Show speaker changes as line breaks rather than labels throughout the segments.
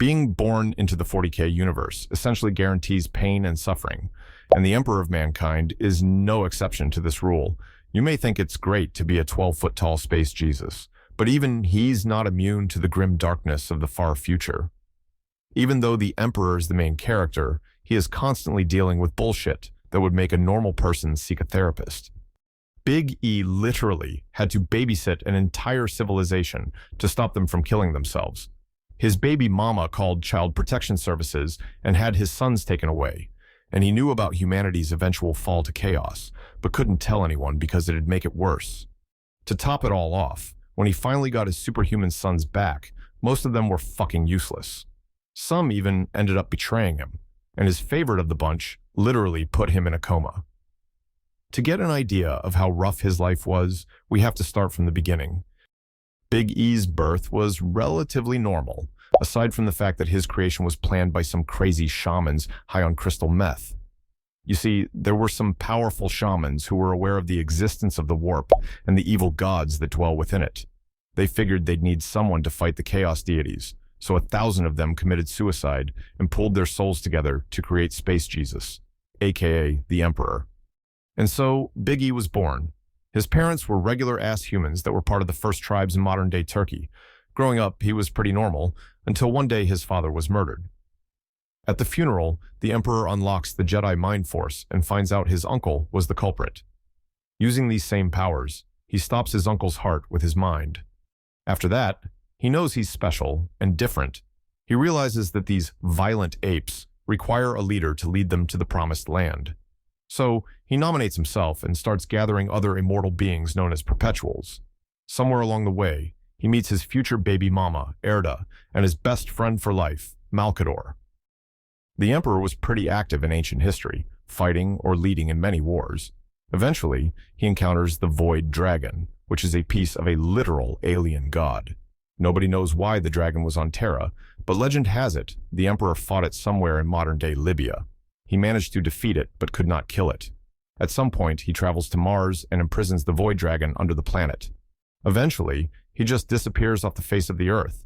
Being born into the 40K universe essentially guarantees pain and suffering, and the Emperor of Mankind is no exception to this rule. You may think it's great to be a 12-foot-tall space Jesus, but even he's not immune to the grim darkness of the far future. Even though the Emperor is the main character, he is constantly dealing with bullshit that would make a normal person seek a therapist. Big E literally had to babysit an entire civilization to stop them from killing themselves. His baby mama called Child Protection Services and had his sons taken away, and he knew about humanity's eventual fall to chaos, but couldn't tell anyone because it'd make it worse. To top it all off, when he finally got his superhuman sons back, most of them were fucking useless. Some even ended up betraying him, and his favorite of the bunch literally put him in a coma. To get an idea of how rough his life was, we have to start from the beginning. Big E's birth was relatively normal, aside from the fact that his creation was planned by some crazy shamans high on crystal meth. You see, there were some powerful shamans who were aware of the existence of the warp and the evil gods that dwell within it. They figured they'd need someone to fight the chaos deities, so 1,000 of them committed suicide and pulled their souls together to create Space Jesus, aka the Emperor. And so, Big E was born. His parents were regular-ass humans that were part of the first tribes in modern-day Turkey. Growing up, he was pretty normal, until one day his father was murdered. At the funeral, the Emperor unlocks the Jedi Mind Force and finds out his uncle was the culprit. Using these same powers, he stops his uncle's heart with his mind. After that, he knows he's special and different. He realizes that these violent apes require a leader to lead them to the promised land. So, he nominates himself and starts gathering other immortal beings known as perpetuals. Somewhere along the way, he meets his future baby mama, Erda, and his best friend for life, Malkador. The Emperor was pretty active in ancient history, fighting or leading in many wars. Eventually, he encounters the Void Dragon, which is a piece of a literal alien god. Nobody knows why the dragon was on Terra, but legend has it the Emperor fought it somewhere in modern-day Libya. He managed to defeat it, but could not kill it. At some point, he travels to Mars and imprisons the Void Dragon under the planet. Eventually, he just disappears off the face of the Earth.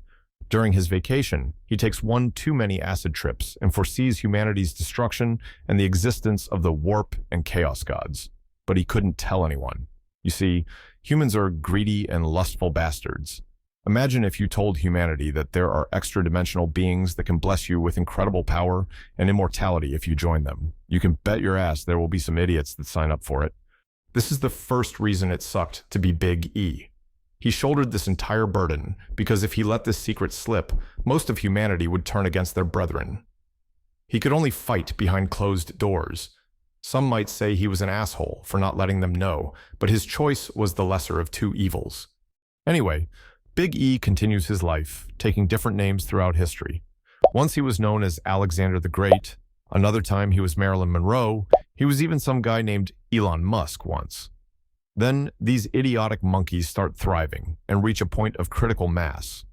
During his vacation, he takes one too many acid trips and foresees humanity's destruction and the existence of the warp and chaos gods. But he couldn't tell anyone. You see, humans are greedy and lustful bastards. Imagine if you told humanity that there are extra-dimensional beings that can bless you with incredible power and immortality if you join them. You can bet your ass there will be some idiots that sign up for it. This is the first reason it sucked to be Big E. He shouldered this entire burden because if he let this secret slip, most of humanity would turn against their brethren. He could only fight behind closed doors. Some might say he was an asshole for not letting them know, but his choice was the lesser of two evils. Anyway, Big E continues his life, taking different names throughout history. Once he was known as Alexander the Great, another time he was Marilyn Monroe, he was even some guy named Elon Musk once. Then, these idiotic monkeys start thriving and reach a point of critical mass.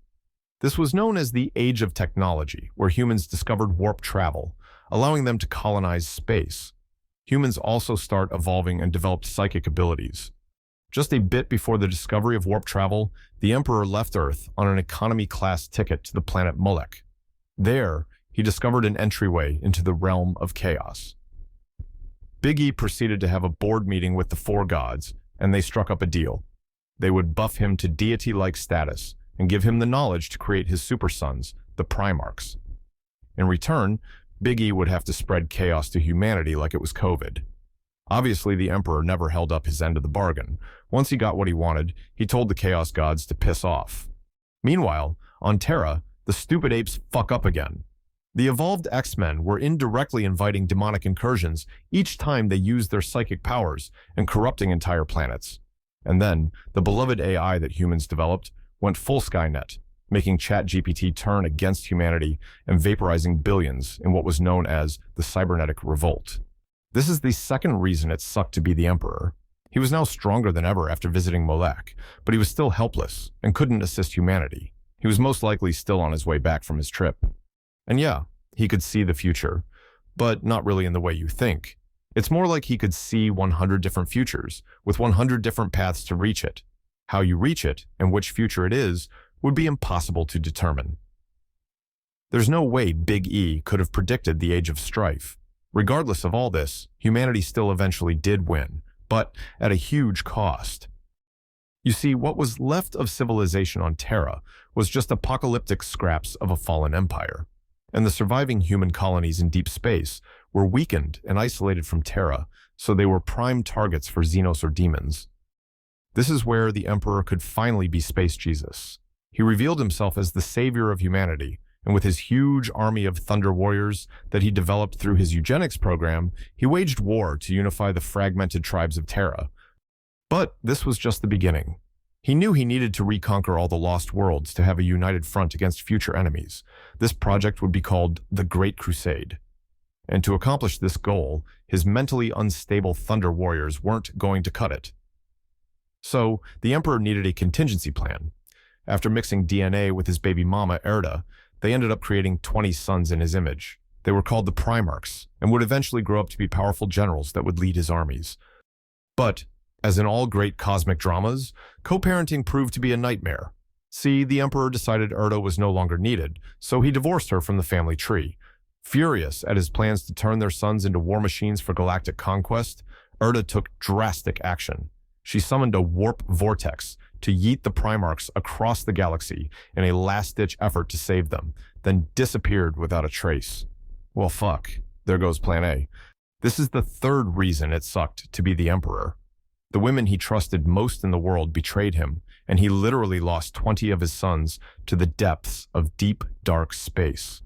This was known as the Age of Technology, where humans discovered warp travel, allowing them to colonize space. Humans also start evolving and developed psychic abilities. Just a bit before the discovery of warp travel, the Emperor left Earth on an economy-class ticket to the planet Molech. There, he discovered an entryway into the realm of chaos. Big E proceeded to have a board meeting with the four gods, and they struck up a deal. They would buff him to deity-like status and give him the knowledge to create his super sons, the Primarchs. In return, Big E would have to spread chaos to humanity like it was COVID. Obviously, the Emperor never held up his end of the bargain. Once he got what he wanted, he told the Chaos Gods to piss off. Meanwhile, on Terra, the stupid apes fuck up again. The evolved X-Men were indirectly inviting demonic incursions each time they used their psychic powers and corrupting entire planets. And then, the beloved AI that humans developed went full Skynet, making ChatGPT turn against humanity and vaporizing billions in what was known as the Cybernetic Revolt. This is the second reason it sucked to be the Emperor. He was now stronger than ever after visiting Molech, but he was still helpless and couldn't assist humanity. He was most likely still on his way back from his trip. And yeah, he could see the future, but not really in the way you think. It's more like he could see 100 different futures, with 100 different paths to reach it. How you reach it, and which future it is, would be impossible to determine. There's no way Big E could have predicted the age of strife. Regardless of all this, humanity still eventually did win, but at a huge cost. You see, what was left of civilization on Terra was just apocalyptic scraps of a fallen empire, and the surviving human colonies in deep space were weakened and isolated from Terra, so they were prime targets for Xenos or demons. This is where the Emperor could finally be Space Jesus. He revealed himself as the savior of humanity, and with his huge army of Thunder Warriors that he developed through his eugenics program, he waged war to unify the fragmented tribes of Terra. But this was just the beginning. He knew he needed to reconquer all the lost worlds to have a united front against future enemies. This project would be called the Great Crusade. And to accomplish this goal, his mentally unstable Thunder Warriors weren't going to cut it. So, the Emperor needed a contingency plan. After mixing DNA with his baby mama, Erda, they ended up creating 20 sons in his image. They were called the Primarchs, and would eventually grow up to be powerful generals that would lead his armies. But, as in all great cosmic dramas, co-parenting proved to be a nightmare. See, the Emperor decided Erda was no longer needed, so he divorced her from the family tree. Furious at his plans to turn their sons into war machines for galactic conquest, Erda took drastic action. She summoned a warp vortex to yeet the Primarchs across the galaxy in a last-ditch effort to save them, then disappeared without a trace. Well, fuck. There goes Plan A. This is the third reason it sucked to be the Emperor. The women he trusted most in the world betrayed him, and he literally lost 20 of his sons to the depths of deep, dark space.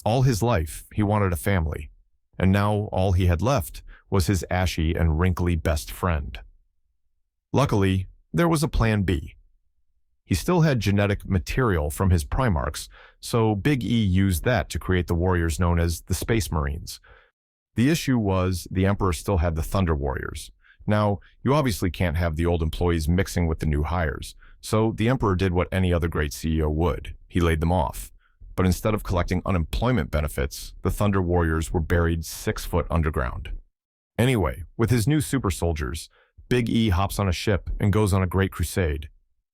All his life, he wanted a family, and now all he had left was his ashy and wrinkly best friend. Luckily, there was a Plan B. He still had genetic material from his Primarchs, so Big E used that to create the warriors known as the Space Marines. The issue was the Emperor still had the Thunder Warriors. Now, you obviously can't have the old employees mixing with the new hires, so the Emperor did what any other great CEO would. He laid them off. But instead of collecting unemployment benefits, the Thunder Warriors were buried 6 foot underground. Anyway, with his new super soldiers, Big E hops on a ship and goes on a great crusade.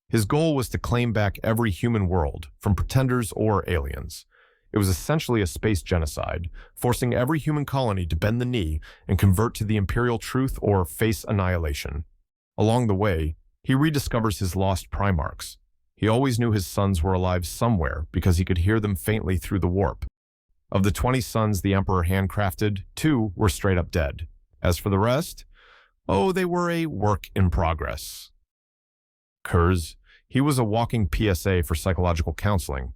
His goal was to claim back every human world, from pretenders or aliens. It was essentially a space genocide, forcing every human colony to bend the knee and convert to the imperial truth or face annihilation. Along the way, he rediscovers his lost Primarchs. He always knew his sons were alive somewhere because he could hear them faintly through the warp. Of the 20 sons the Emperor handcrafted, 2 were straight up dead. As for the rest, oh, they were a work in progress. Kurz, he was a walking PSA for psychological counseling.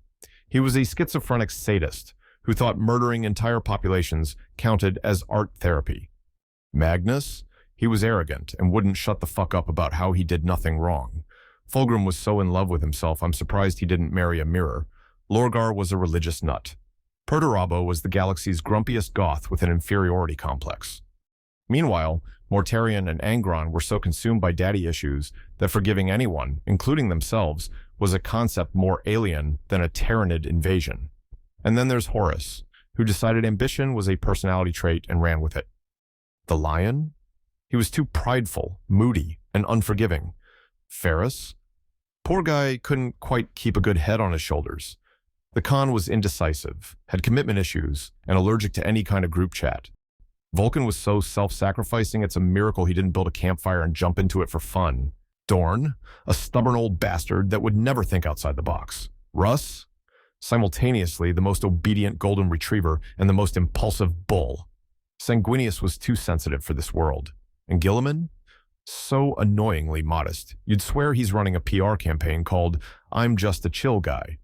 He was a schizophrenic sadist who thought murdering entire populations counted as art therapy. Magnus, he was arrogant and wouldn't shut the fuck up about how he did nothing wrong. Fulgrim was so in love with himself, I'm surprised he didn't marry a mirror. Lorgar was a religious nut. Perturabo was the galaxy's grumpiest goth with an inferiority complex. Meanwhile, Mortarion and Angron were so consumed by daddy issues that forgiving anyone, including themselves, was a concept more alien than a Terranid invasion. And then there's Horus, who decided ambition was a personality trait and ran with it. The Lion? He was too prideful, moody, and unforgiving. Ferris? Poor guy couldn't quite keep a good head on his shoulders. The Khan was indecisive, had commitment issues, and allergic to any kind of group chat. Vulcan was so self-sacrificing it's a miracle he didn't build a campfire and jump into it for fun. Dorn? A stubborn old bastard that would never think outside the box. Russ? Simultaneously the most obedient golden retriever and the most impulsive bull. Sanguinius was too sensitive for this world. And Guilliman? So annoyingly modest, you'd swear he's running a PR campaign called I'm Just a Chill Guy.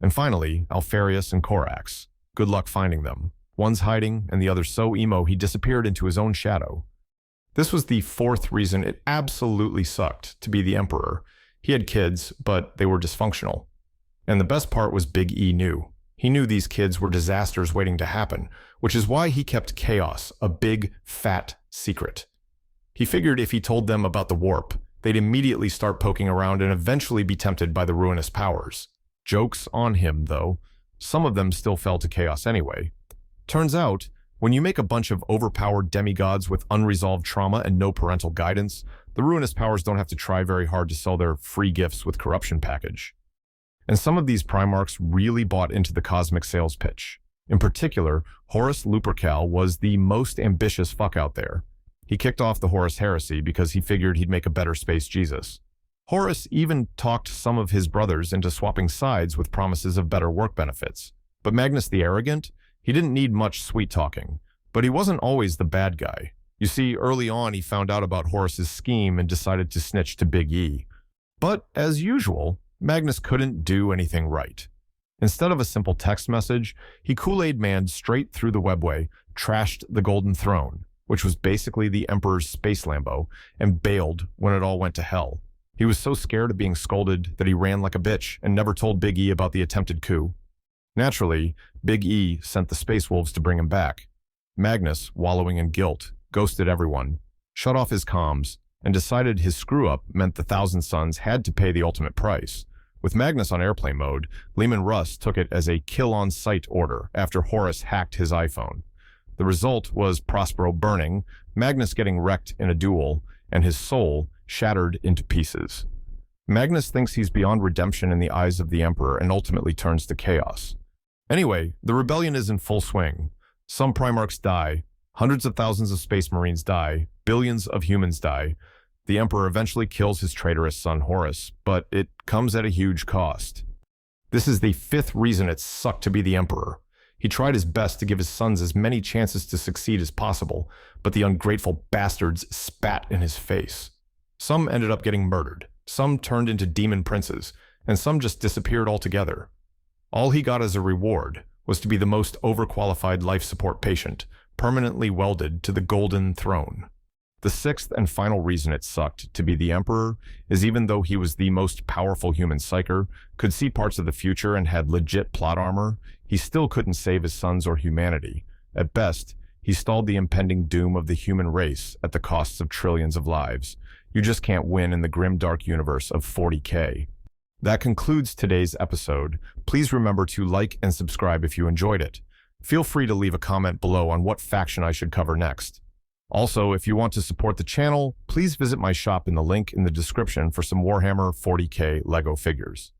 And finally, Alfarius and Corax. Good luck finding them. One's hiding, and the other's so emo he disappeared into his own shadow. This was the 4th reason it absolutely sucked to be the Emperor. He had kids, but they were dysfunctional. And the best part was Big E knew. He knew these kids were disasters waiting to happen, which is why he kept chaos a big, fat secret. He figured if he told them about the warp, they'd immediately start poking around and eventually be tempted by the ruinous powers. Joke's on him, though. Some of them still fell to chaos anyway. Turns out, when you make a bunch of overpowered demigods with unresolved trauma and no parental guidance, the ruinous powers don't have to try very hard to sell their free gifts with corruption package. And some of these Primarchs really bought into the cosmic sales pitch. In particular, Horus Lupercal was the most ambitious fuck out there. He kicked off the Horus Heresy because he figured he'd make a better space Jesus. Horus even talked some of his brothers into swapping sides with promises of better work benefits. But Magnus the Arrogant, he didn't need much sweet-talking. But he wasn't always the bad guy. You see, early on he found out about Horus's scheme and decided to snitch to Big E. But, as usual, Magnus couldn't do anything right. Instead of a simple text message, he Kool-Aid manned straight through the webway, trashed the Golden Throne, which was basically the Emperor's space Lambo, and bailed when it all went to hell. He was so scared of being scolded that he ran like a bitch and never told Big E about the attempted coup. Naturally, Big E sent the Space Wolves to bring him back. Magnus, wallowing in guilt, ghosted everyone, shut off his comms, and decided his screw-up meant the Thousand Sons had to pay the ultimate price. With Magnus on airplane mode, Leman Russ took it as a kill-on-sight order after Horus hacked his iPhone. The result was Prospero burning, Magnus getting wrecked in a duel, and his soul shattered into pieces. Magnus thinks he's beyond redemption in the eyes of the Emperor and ultimately turns to chaos. Anyway, the rebellion is in full swing. Some Primarchs die, hundreds of thousands of Space Marines die, billions of humans die. The Emperor eventually kills his traitorous son Horus, but it comes at a huge cost. This is the 5th reason it sucked to be the Emperor. He tried his best to give his sons as many chances to succeed as possible, but the ungrateful bastards spat in his face. Some ended up getting murdered, some turned into demon princes, and some just disappeared altogether. All he got as a reward was to be the most overqualified life support patient, permanently welded to the Golden Throne. The 6th and final reason it sucked to be the Emperor is even though he was the most powerful human psyker, could see parts of the future and had legit plot armor, he still couldn't save his sons or humanity. At best, he stalled the impending doom of the human race at the costs of trillions of lives. You just can't win in the grim dark universe of 40K. That concludes today's episode. Please remember to like and subscribe if you enjoyed it. Feel free to leave a comment below on what faction I should cover next. Also, if you want to support the channel, please visit my shop in the link in the description for some Warhammer 40K LEGO figures.